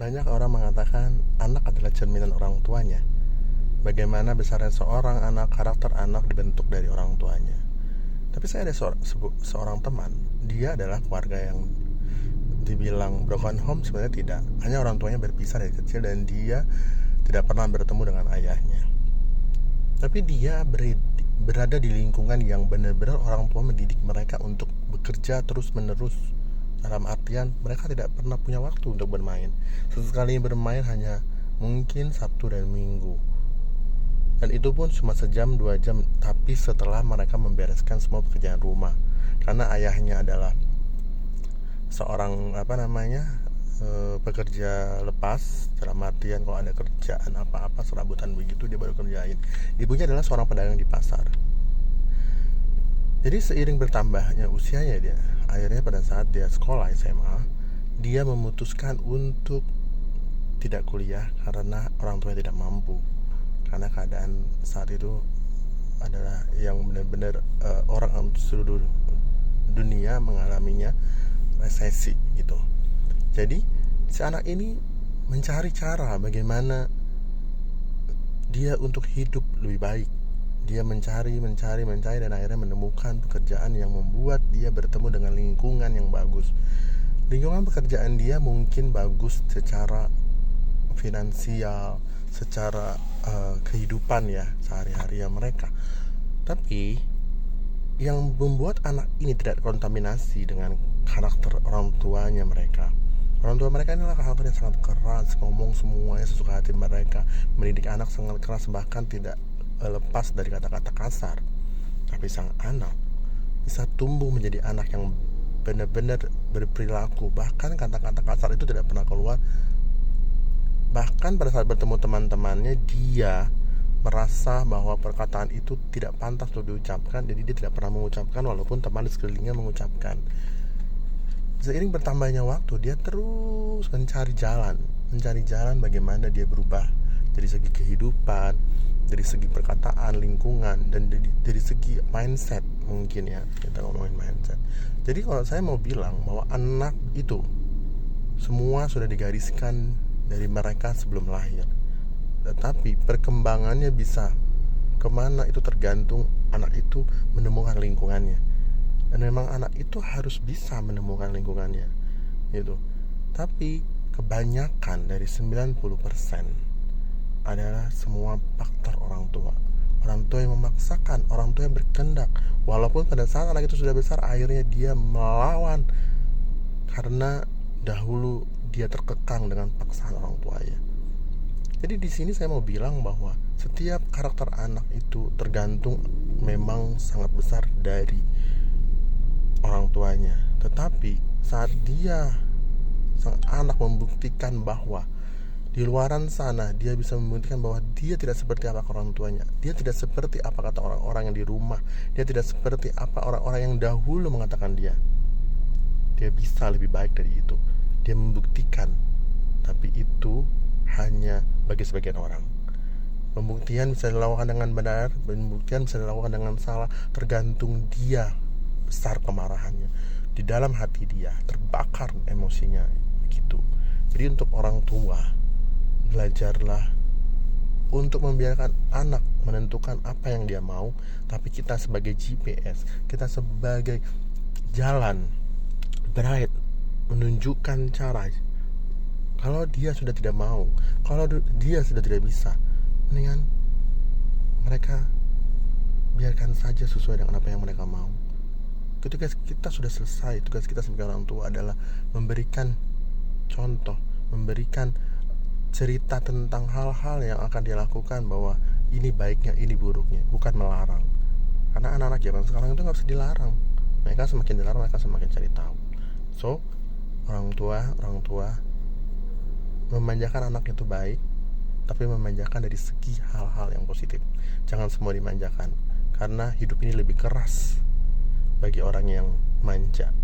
Banyak orang mengatakan anak adalah cerminan orang tuanya. Bagaimana besarnya seorang anak, karakter anak dibentuk dari orang tuanya. Tapi saya ada seorang teman, dia adalah keluarga yang dibilang broken home, sebenarnya tidak. Hanya orang tuanya berpisah dari kecil dan dia tidak pernah bertemu dengan ayahnya. Tapi dia berada di lingkungan yang benar-benar orang tua mendidik mereka untuk bekerja terus-menerus. Dalam artian mereka tidak pernah punya waktu untuk bermain. Sesekali bermain hanya mungkin Sabtu dan Minggu. Dan itu pun cuma sejam 2 jam, tapi setelah mereka membereskan semua pekerjaan rumah. Karena ayahnya adalah seorang pekerja lepas, dalam artian kalau ada kerjaan apa-apa serabutan begitu dia baru kerjain. Ibunya adalah seorang pedagang di pasar. Jadi seiring bertambahnya usianya dia, akhirnya pada saat dia sekolah SMA, dia memutuskan untuk tidak kuliah karena orang tuanya tidak mampu. Karena keadaan saat itu adalah yang benar-benar orang seluruh dunia mengalaminya resesi gitu. Jadi si anak ini mencari cara bagaimana dia untuk hidup lebih baik. Dia mencari dan akhirnya menemukan pekerjaan yang membuat dia bertemu dengan lingkungan yang bagus. Lingkungan pekerjaan dia mungkin bagus secara finansial, secara kehidupan ya sehari-hari mereka. Tapi yang membuat anak ini tidak kontaminasi dengan karakter orang tuanya mereka. Orang tua mereka inilah karakter yang sangat keras, ngomong semuanya sesuka hati mereka, mendidik anak sangat keras, bahkan tidak lepas dari kata-kata kasar. Tapi sang anak bisa tumbuh menjadi anak yang benar-benar berperilaku, bahkan kata-kata kasar itu tidak pernah keluar. Bahkan pada saat bertemu teman-temannya, dia merasa bahwa perkataan itu tidak pantas untuk diucapkan, jadi dia tidak pernah mengucapkan walaupun teman di sekelilingnya mengucapkan. Seiring bertambahnya waktu, dia terus mencari jalan bagaimana dia berubah dari segi kehidupan, dari segi perkataan, lingkungan, dan dari segi mindset mungkin ya, kita ngomongin mindset. Jadi kalau saya mau bilang bahwa anak itu semua sudah digariskan dari mereka sebelum lahir, tetapi perkembangannya bisa kemana itu tergantung anak itu menemukan lingkungannya. Dan memang anak itu harus bisa menemukan lingkungannya gitu. Tapi kebanyakan dari 90% adalah semua faktor orang tua. Orang tua yang memaksakan, orang tua yang berkehendak. Walaupun pada saat anak itu sudah besar, akhirnya dia melawan karena dahulu dia terkekang dengan paksaan orang tuanya. Jadi di sini saya mau bilang bahwa setiap karakter anak itu tergantung memang sangat besar dari orang tuanya. Tetapi saat sang anak membuktikan bahwa di luaran sana dia bisa membuktikan bahwa dia tidak seperti apa orang tuanya, dia tidak seperti apa kata orang-orang yang di rumah, dia tidak seperti apa orang-orang yang dahulu mengatakan dia bisa lebih baik dari itu. Dia membuktikan, tapi itu hanya bagi sebagian orang. Pembuktian bisa dilakukan dengan benar, pembuktian bisa dilakukan dengan salah, tergantung dia besar kemarahannya di dalam hati, dia terbakar emosinya begitu. Jadi untuk orang tua, belajarlah untuk membiarkan anak menentukan apa yang dia mau, tapi kita sebagai GPS, kita sebagai jalan bright menunjukkan cara. Kalau dia sudah tidak mau, kalau dia sudah tidak bisa, mendingan mereka biarkan saja sesuai dengan apa yang mereka mau. Ketika kita sudah selesai, tugas kita sebagai orang tua adalah memberikan contoh, memberikan cerita tentang hal-hal yang akan dia lakukan, bahwa ini baiknya, ini buruknya, bukan melarang. Karena anak-anak zaman sekarang itu gak bisa dilarang. Mereka semakin dilarang, mereka semakin cari tahu. So, orang tua memanjakan anak itu baik, tapi memanjakan dari segi hal-hal yang positif. Jangan semua dimanjakan, karena hidup ini lebih keras bagi orang yang manja.